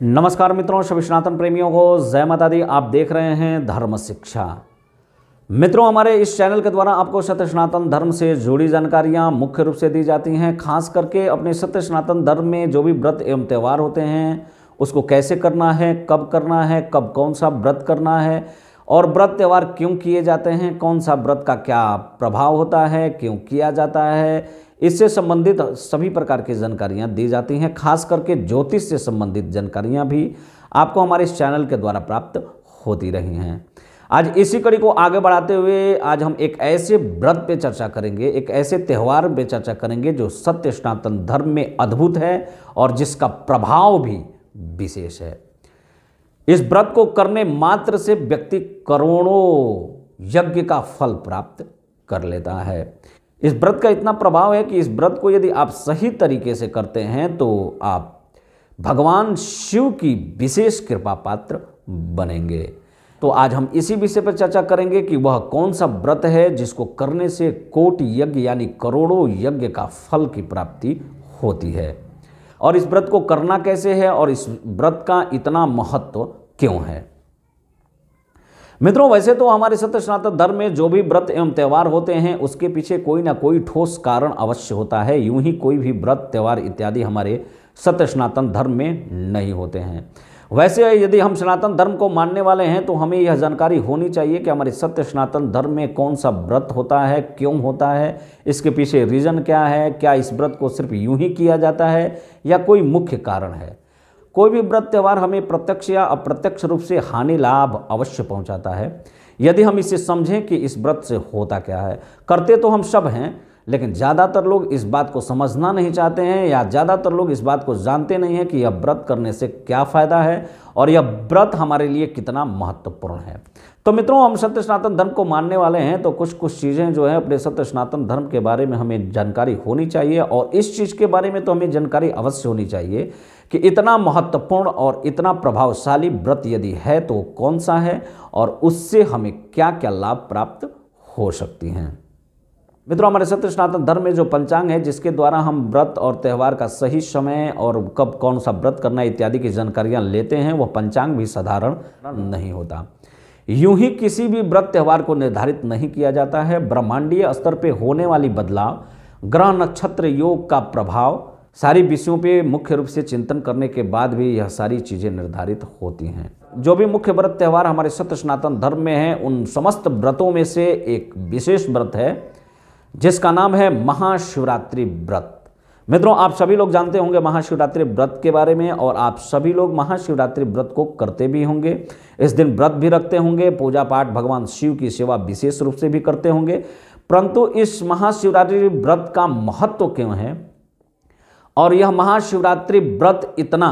नमस्कार मित्रों, सभी सनातन प्रेमियों को जय माता दी। आप देख रहे हैं धर्म शिक्षा। मित्रों, हमारे इस चैनल के द्वारा आपको सत्य सनातन धर्म से जुड़ी जानकारियां मुख्य रूप से दी जाती हैं। खास करके अपने सत्य सनातन धर्म में जो भी व्रत एवं त्यौहार होते हैं उसको कैसे करना है, कब कौन सा व्रत करना है और व्रत त्यौहार क्यों किए जाते हैं, कौन सा व्रत का क्या प्रभाव होता है, क्यों किया जाता है, इससे संबंधित सभी प्रकार की जानकारियां दी जाती हैं। खास करके ज्योतिष से संबंधित जानकारियां भी आपको हमारे इस चैनल के द्वारा प्राप्त होती रही हैं। आज इसी कड़ी को आगे बढ़ाते हुए आज हम एक ऐसे व्रत पे चर्चा करेंगे, एक ऐसे त्यौहार पे चर्चा करेंगे जो सत्य सनातन धर्म में अद्भुत है और जिसका प्रभाव भी विशेष है। इस व्रत को करने मात्र से व्यक्ति करोड़ों यज्ञ का फल प्राप्त कर लेता है। इस व्रत का इतना प्रभाव है कि इस व्रत को यदि आप सही तरीके से करते हैं तो आप भगवान शिव की विशेष कृपा पात्र बनेंगे। तो आज हम इसी विषय पर चर्चा करेंगे कि वह कौन सा व्रत है जिसको करने से कोटि यज्ञ यानी करोड़ों यज्ञ का फल की प्राप्ति होती है, और इस व्रत को करना कैसे है और इस व्रत का इतना महत्व क्यों है। मित्रों, वैसे तो हमारे सत्य सनातन धर्म में जो भी व्रत एवं त्यौहार होते हैं उसके पीछे कोई ना कोई ठोस कारण अवश्य होता है। यूं ही कोई भी व्रत त्यौहार इत्यादि हमारे सत्य सनातन धर्म में नहीं होते हैं। वैसे यदि हम सनातन धर्म को मानने वाले हैं तो हमें यह जानकारी होनी चाहिए कि हमारे सत्य सनातन धर्म में कौन सा व्रत होता है, क्यों होता है, इसके पीछे रीज़न क्या है, क्या इस व्रत को सिर्फ यूं ही किया जाता है या कोई मुख्य कारण है। कोई भी व्रत त्यौहार हमें प्रत्यक्ष या अप्रत्यक्ष रूप से हानि लाभ अवश्य पहुंचाता है यदि हम इसे समझें कि इस व्रत से होता क्या है। करते तो हम सब हैं, लेकिन ज़्यादातर लोग इस बात को समझना नहीं चाहते हैं या ज़्यादातर लोग इस बात को जानते नहीं हैं कि यह व्रत करने से क्या फ़ायदा है और यह व्रत हमारे लिए कितना महत्वपूर्ण है। तो मित्रों, हम सत्य सनातन धर्म को मानने वाले हैं तो कुछ चीज़ें जो है अपने सत्य सनातन धर्म के बारे में हमें जानकारी होनी चाहिए, और इस चीज़ के बारे में तो हमें जानकारी अवश्य होनी चाहिए कि इतना महत्वपूर्ण और इतना प्रभावशाली व्रत यदि है तो कौन सा है और उससे हमें क्या क्या लाभ प्राप्त हो सकती हैं। मित्रों, हमारे सत्य सनातन धर्म में जो पंचांग है जिसके द्वारा हम व्रत और त्यौहार का सही समय और कब कौन सा व्रत करना इत्यादि की जानकारियां लेते हैं, वह पंचांग भी साधारण नहीं होता। यूं ही किसी भी व्रत त्यौहार को निर्धारित नहीं किया जाता है। ब्रह्मांडीय स्तर पर होने वाली बदलाव, ग्रह नक्षत्र योग का प्रभाव, सारी विषयों पे मुख्य रूप से चिंतन करने के बाद भी यह सारी चीज़ें निर्धारित होती हैं। जो भी मुख्य व्रत त्यौहार हमारे सत्य सनातन धर्म में हैं उन समस्त व्रतों में से एक विशेष व्रत है जिसका नाम है महाशिवरात्रि व्रत। मित्रों, आप सभी लोग जानते होंगे महाशिवरात्रि व्रत के बारे में, और आप सभी लोग महाशिवरात्रि व्रत को करते भी होंगे। इस दिन व्रत भी रखते होंगे, पूजा पाठ भगवान शिव की सेवा विशेष रूप से भी करते होंगे। परंतु इस महाशिवरात्रि व्रत का महत्व क्यों है और यह महाशिवरात्रि व्रत इतना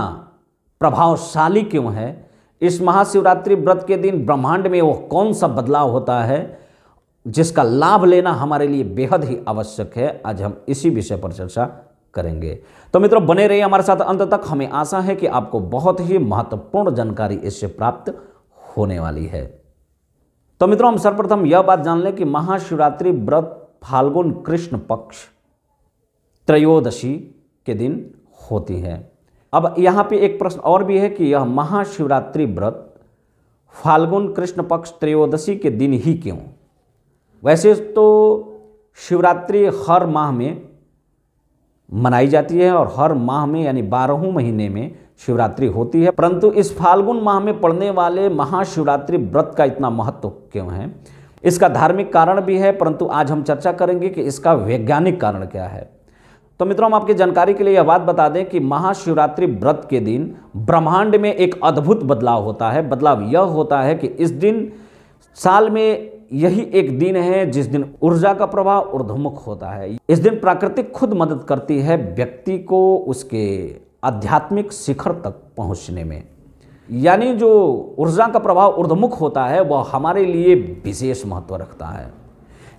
प्रभावशाली क्यों है, इस महाशिवरात्रि व्रत के दिन ब्रह्मांड में वो कौन सा बदलाव होता है जिसका लाभ लेना हमारे लिए बेहद ही आवश्यक है, आज हम इसी विषय पर चर्चा करेंगे। तो मित्रों, बने रहिए हमारे साथ अंत तक। हमें आशा है कि आपको बहुत ही महत्वपूर्ण जानकारी इससे प्राप्त होने वाली है। तो मित्रों, हम सर्वप्रथम यह बात जान लें कि महाशिवरात्रि व्रत फाल्गुन कृष्ण पक्ष त्रयोदशी के दिन होती है। अब यहाँ पे एक प्रश्न और भी है कि यह महाशिवरात्रि व्रत फाल्गुन कृष्ण पक्ष त्रयोदशी के दिन ही क्यों। वैसे तो शिवरात्रि हर माह में मनाई जाती है और हर माह में यानी 12 महीने में शिवरात्रि होती है, परंतु इस फाल्गुन माह में पड़ने वाले महाशिवरात्रि व्रत का इतना महत्व क्यों है। इसका धार्मिक कारण भी है, परंतु आज हम चर्चा करेंगे कि इसका वैज्ञानिक कारण क्या है। तो मित्रों, हम आपकी जानकारी के लिए यह बात बता दें कि महाशिवरात्रि व्रत के दिन ब्रह्मांड में एक अद्भुत बदलाव होता है। बदलाव यह होता है कि इस दिन साल में यही एक दिन है जिस दिन ऊर्जा का प्रभाव ऊर्ध्वमुख होता है। इस दिन प्राकृतिक खुद मदद करती है व्यक्ति को उसके आध्यात्मिक शिखर तक पहुंचने में, यानी जो ऊर्जा का प्रभाव ऊर्ध्वमुख होता है वह हमारे लिए विशेष महत्व रखता है।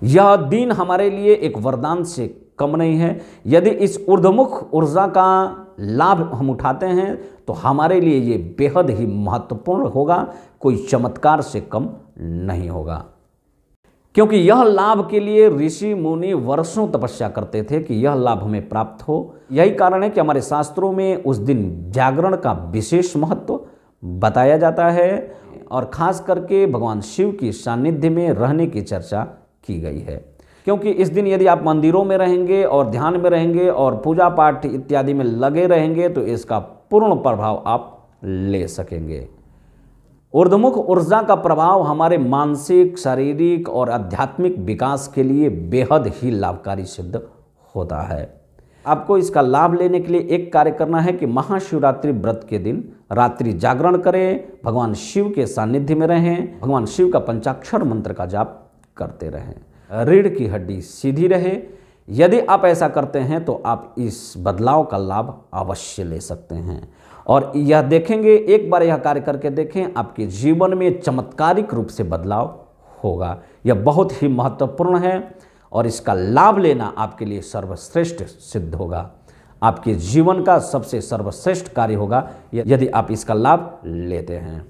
यह दिन हमारे लिए एक वरदान से कम नहीं है। यदि इस ऊर्ध्वमुख ऊर्जा का लाभ हम उठाते हैं तो हमारे लिए ये बेहद ही महत्वपूर्ण होगा, कोई चमत्कार से कम नहीं होगा। क्योंकि यह लाभ के लिए ऋषि मुनि वर्षों तपस्या करते थे कि यह लाभ हमें प्राप्त हो। यही कारण है कि हमारे शास्त्रों में उस दिन जागरण का विशेष महत्व बताया जाता है और खास करके भगवान शिव की सानिध्य में रहने की चर्चा की गई है। क्योंकि इस दिन यदि आप मंदिरों में रहेंगे और ध्यान में रहेंगे और पूजा पाठ इत्यादि में लगे रहेंगे तो इसका पूर्ण प्रभाव आप ले सकेंगे। ऊर्ध्वमुख ऊर्जा का प्रभाव हमारे मानसिक, शारीरिक और आध्यात्मिक विकास के लिए बेहद ही लाभकारी सिद्ध होता है। आपको इसका लाभ लेने के लिए एक कार्य करना है कि महाशिवरात्रि व्रत के दिन रात्रि जागरण करें, भगवान शिव के सानिध्य में रहें, भगवान शिव का पंचाक्षर मंत्र का जाप करते रहें, रीढ़ की हड्डी सीधी रहे। यदि आप ऐसा करते हैं तो आप इस बदलाव का लाभ अवश्य ले सकते हैं और यह देखेंगे, एक बार यह कार्य करके देखें, आपके जीवन में चमत्कारिक रूप से बदलाव होगा। यह बहुत ही महत्वपूर्ण है और इसका लाभ लेना आपके लिए सर्वश्रेष्ठ सिद्ध होगा। आपके जीवन का सबसे सर्वश्रेष्ठ कार्य होगा यदि आप इसका लाभ लेते हैं।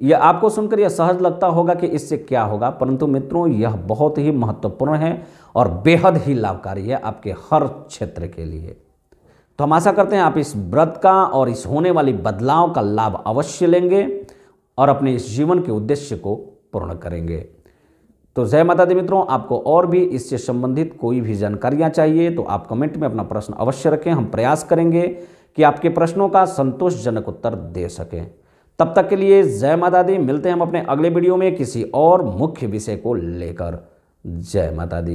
यह आपको सुनकर यह सहज लगता होगा कि इससे क्या होगा, परंतु मित्रों यह बहुत ही महत्वपूर्ण है और बेहद ही लाभकारी है आपके हर क्षेत्र के लिए। तो हम आशा करते हैं आप इस व्रत का और इस होने वाली बदलाव का लाभ अवश्य लेंगे और अपने इस जीवन के उद्देश्य को पूर्ण करेंगे। तो जय माता दी मित्रों, आपको और भी इससे संबंधित कोई भी जानकारियां चाहिए तो आप कमेंट में अपना प्रश्न अवश्य रखें। हम प्रयास करेंगे कि आपके प्रश्नों का संतोषजनक उत्तर दे सकें। तब तक के लिए जय माता दी। मिलते हैं हम अपने अगले वीडियो में किसी और मुख्य विषय को लेकर। जय माता दी।